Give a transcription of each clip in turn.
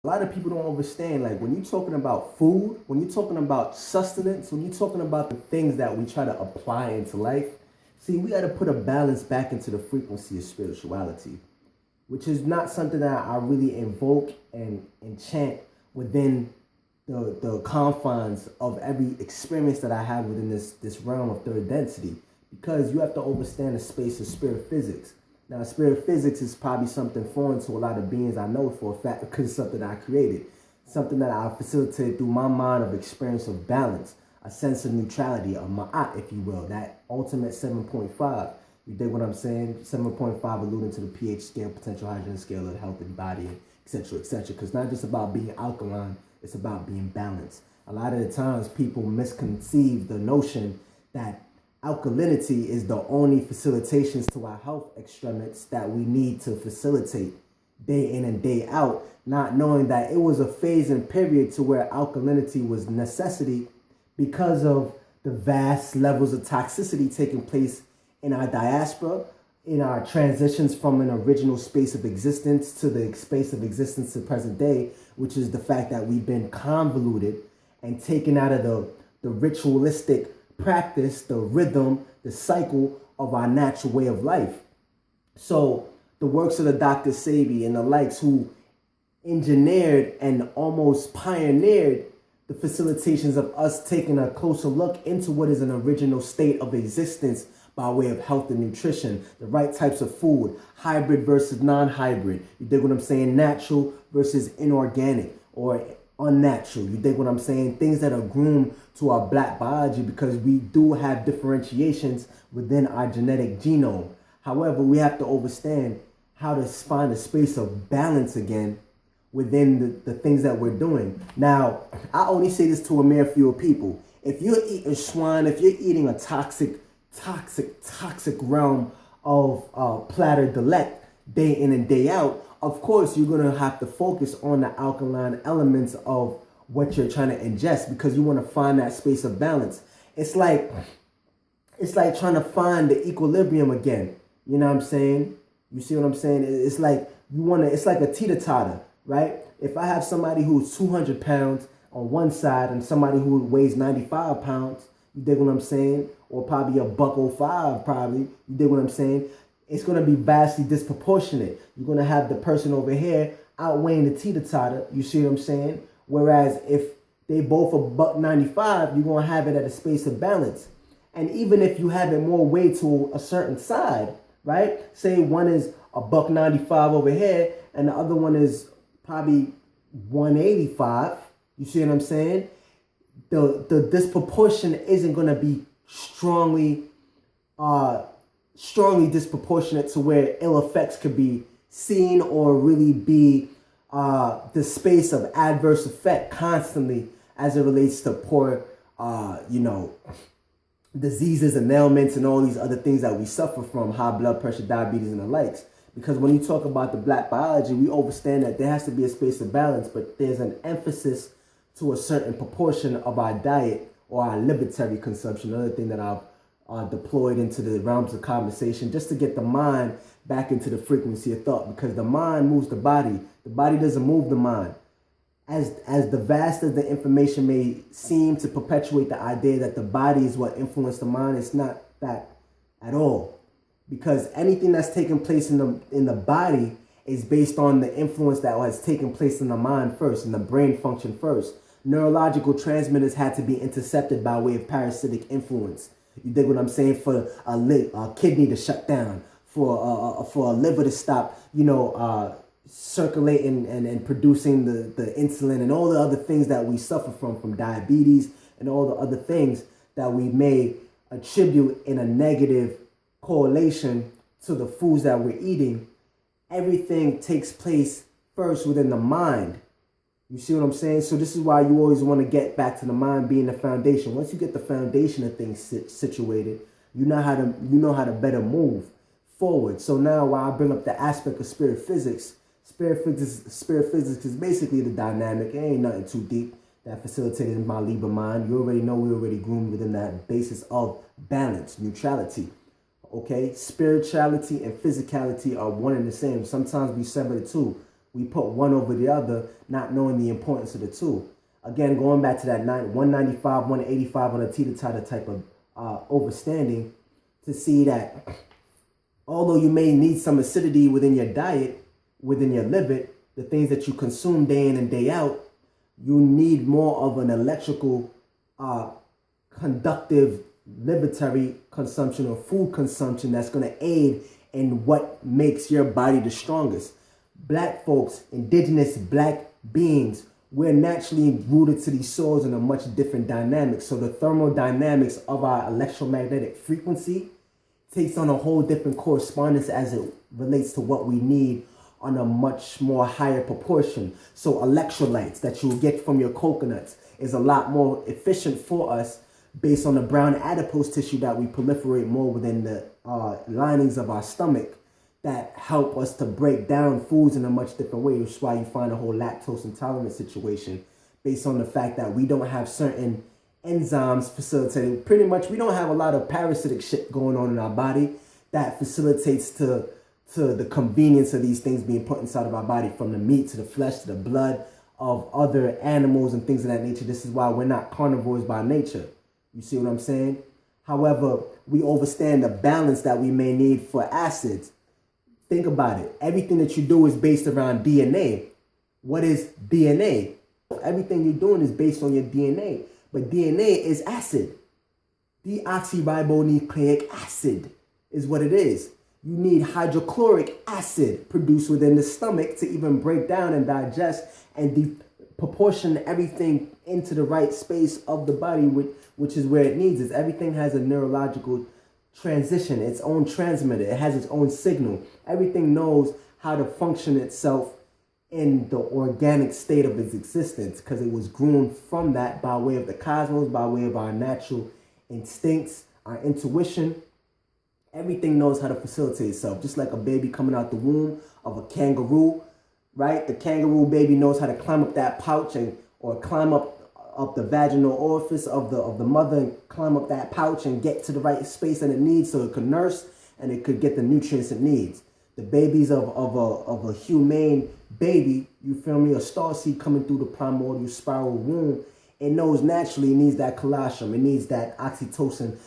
A lot of people don't understand, like, when you're talking about food, when you're talking about sustenance, when you're talking about the things that we try to apply into life, see, we got to put a balance back into the frequency of spirituality, which is not something that I really invoke and enchant within the confines of every experience that I have within this realm of third density, because you have to understand the space of spirit physics. Now, spirit physics is probably something foreign to a lot of beings I know for a fact, because it's something I created, something that I facilitated through my mind of experience of balance, a sense of neutrality, a ma'at, if you will, that ultimate 7.5. You dig what I'm saying? 7.5 alluding to the pH scale, potential hydrogen scale of the healthy body, etc., etc. Because it's not just about being alkaline, it's about being balanced. A lot of the times people misconceive the notion that alkalinity is the only facilitations to our health extremities that we need to facilitate day in and day out, not knowing that it was a phase and period to where alkalinity was necessity because of the vast levels of toxicity taking place in our diaspora, in our transitions from an original space of existence to the space of existence to present day, which is the fact that we've been convoluted and taken out of the ritualistic practice, the rhythm, the cycle of our natural way of life. So the works of the Dr. Sebi and the likes, who engineered and almost pioneered the facilitations of us taking a closer look into what is an original state of existence by way of health and nutrition, the right types of food, hybrid versus non-hybrid. You dig what I'm saying? Natural versus inorganic or unnatural. You dig what I'm saying? Things that are groomed to our black biology, because we do have differentiations within our genetic genome. However, we have to understand how to find a space of balance again within the things that we're doing. Now, I only say this to a mere few people. If you're eating swine, if you're eating a toxic realm of platter delect day in and day out, of course you're going to have to focus on the alkaline elements of what you're trying to ingest, because you want to find that space of balance. It's like trying to find the equilibrium again. You know what I'm saying? You see what I'm saying? It's like it's like a teeter-totter, right? If I have somebody who's 200 pounds on one side and somebody who weighs 95 pounds, you dig what I'm saying? Or probably a $105, probably. You dig what I'm saying? It's going to be vastly disproportionate. You're going to have the person over here outweighing the teeter-totter. You see what I'm saying? Whereas if they both are $195, you're going to have it at a space of balance. And even if you have it more weight to a certain side, right? Say one is a $195 over here and the other one is probably 185. You see what I'm saying? The disproportion isn't going to be strongly disproportionate to where ill effects could be seen, or really be the space of adverse effect constantly as it relates to poor, diseases and ailments and all these other things that we suffer from, high blood pressure, diabetes, and the likes. Because when you talk about the black biology, we understand that there has to be a space of balance, but there's an emphasis to a certain proportion of our diet or our libertary consumption, another thing that I've deployed into the realms of conversation, just to get the mind back into the frequency of thought, because the mind moves the body doesn't move the mind. As the vast as the information may seem to perpetuate the idea that the body is what influenced the mind, it's not that at all. Because anything that's taking place in the body is based on the influence that has taken place in the mind first, in the brain function first. Neurological transmitters had to be intercepted by way of parasitic influence. You dig what I'm saying? For a kidney to shut down, for a liver to stop, circulating and producing the insulin and all the other things that we suffer from diabetes and all the other things that we may attribute in a negative correlation to the foods that we're eating. Everything takes place first within the mind. You see what I'm saying? So this is why you always want to get back to the mind being the foundation. Once you get the foundation of things situated, you know how to better move forward. So now, while I bring up the aspect of spirit physics is basically the dynamic. It ain't nothing too deep that facilitated in my Libra mind. You already know we already groomed within that basis of balance, neutrality. Okay, spirituality and physicality are one and the same. Sometimes we sever the two. We put one over the other, not knowing the importance of the two. Again, going back to that 195, 185 on a teeter-totter type of overstanding, to see that although you may need some acidity within your diet, within your liver, the things that you consume day in and day out, you need more of an electrical, conductive, liberatory consumption or food consumption that's going to aid in what makes your body the strongest. Black folks, indigenous black beings, we're naturally rooted to these soils in a much different dynamic. So the thermodynamics of our electromagnetic frequency takes on a whole different correspondence as it relates to what we need on a much more higher proportion. So electrolytes that you'll get from your coconuts is a lot more efficient for us based on the brown adipose tissue that we proliferate more within the linings of our stomach that help us to break down foods in a much different way, which is why you find a whole lactose intolerant situation based on the fact that we don't have certain enzymes facilitating. Pretty much, we don't have a lot of parasitic shit going on in our body that facilitates to the convenience of these things being put inside of our body, from the meat to the flesh to the blood of other animals and things of that nature. This is why we're not carnivores by nature. You see what I'm saying? However, we overstand the balance that we may need for acids. Think about it. Everything that you do is based around DNA. What is DNA? Everything you're doing is based on your DNA. But DNA is acid. Deoxyribonucleic acid is what it is. You need hydrochloric acid produced within the stomach to even break down and digest and proportion everything into the right space of the body, which is where it needs it. Everything has a neurological transition, its own transmitter. It has its own signal. Everything knows how to function itself in the organic state of its existence because it was groomed from that by way of the cosmos, by way of our natural instincts, our intuition. Everything knows how to facilitate itself, just like a baby coming out the womb of a kangaroo, right? The kangaroo baby knows how to climb up that pouch or climb up the vaginal orifice of the mother and climb up that pouch and get to the right space that it needs so it could nurse and it could get the nutrients it needs. The babies of a humane baby, you feel me, a starseed coming through the primordial spiral womb, it knows naturally it needs that colostrum, it needs that oxytocin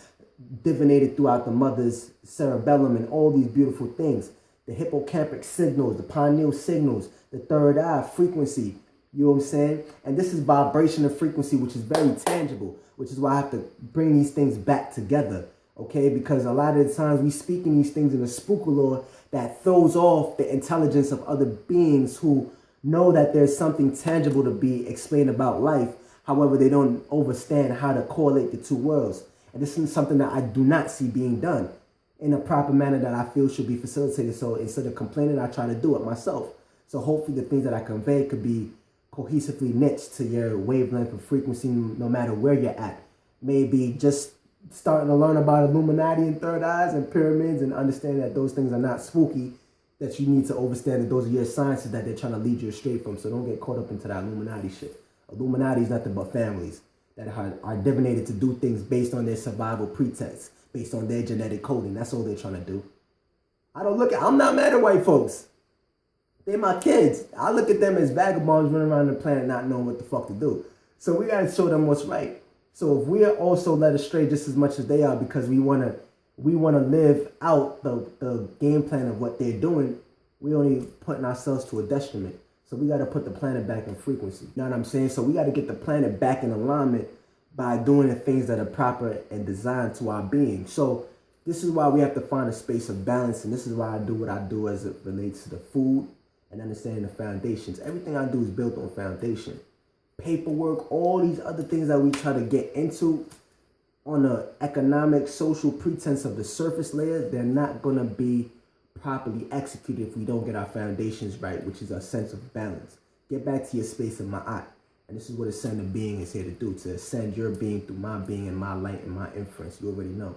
divinated throughout the mother's cerebellum and all these beautiful things. The hippocampal signals, the pineal signals, the third eye frequency, you know what I'm saying? And this is vibration and frequency, which is very tangible, which is why I have to bring these things back together, okay? Because a lot of the times we speak in these things in a spookalore that throws off the intelligence of other beings who know that there's something tangible to be explained about life. However, they don't understand how to correlate the two worlds. And this is something that I do not see being done in a proper manner that I feel should be facilitated. So instead of complaining, I try to do it myself. So hopefully the things that I convey could be cohesively niched to your wavelength of frequency, no matter where you're at. Maybe just starting to learn about Illuminati and third eyes and pyramids and understand that those things are not spooky, that you need to understand that those are your sciences that they're trying to lead you astray from. So don't get caught up into that Illuminati shit. Illuminati is nothing but families that are divinated to do things based on their survival pretext, based on their genetic coding. That's all they're trying to do. I'm not mad at white folks. They're my kids. I look at them as vagabonds running around the planet not knowing what the fuck to do. So we gotta show them what's right. So if we are also led astray just as much as they are because we wanna live out the game plan of what they're doing, we only putting ourselves to a detriment. So we gotta put the planet back in frequency. You know what I'm saying? So we gotta get the planet back in alignment by doing the things that are proper and designed to our being. So this is why we have to find a space of balance, and this is why I do what I do as it relates to the food and understanding the foundations. Everything I do is built on foundation. Paperwork, all these other things that we try to get into on the economic, social pretense of the surface layer, they're not going to be properly executed if we don't get our foundations right, which is our sense of balance. Get back to your space of ma'at. And this is what Ascendedbeing is here to do, to ascend your being through my being and my light and my inference. You already know.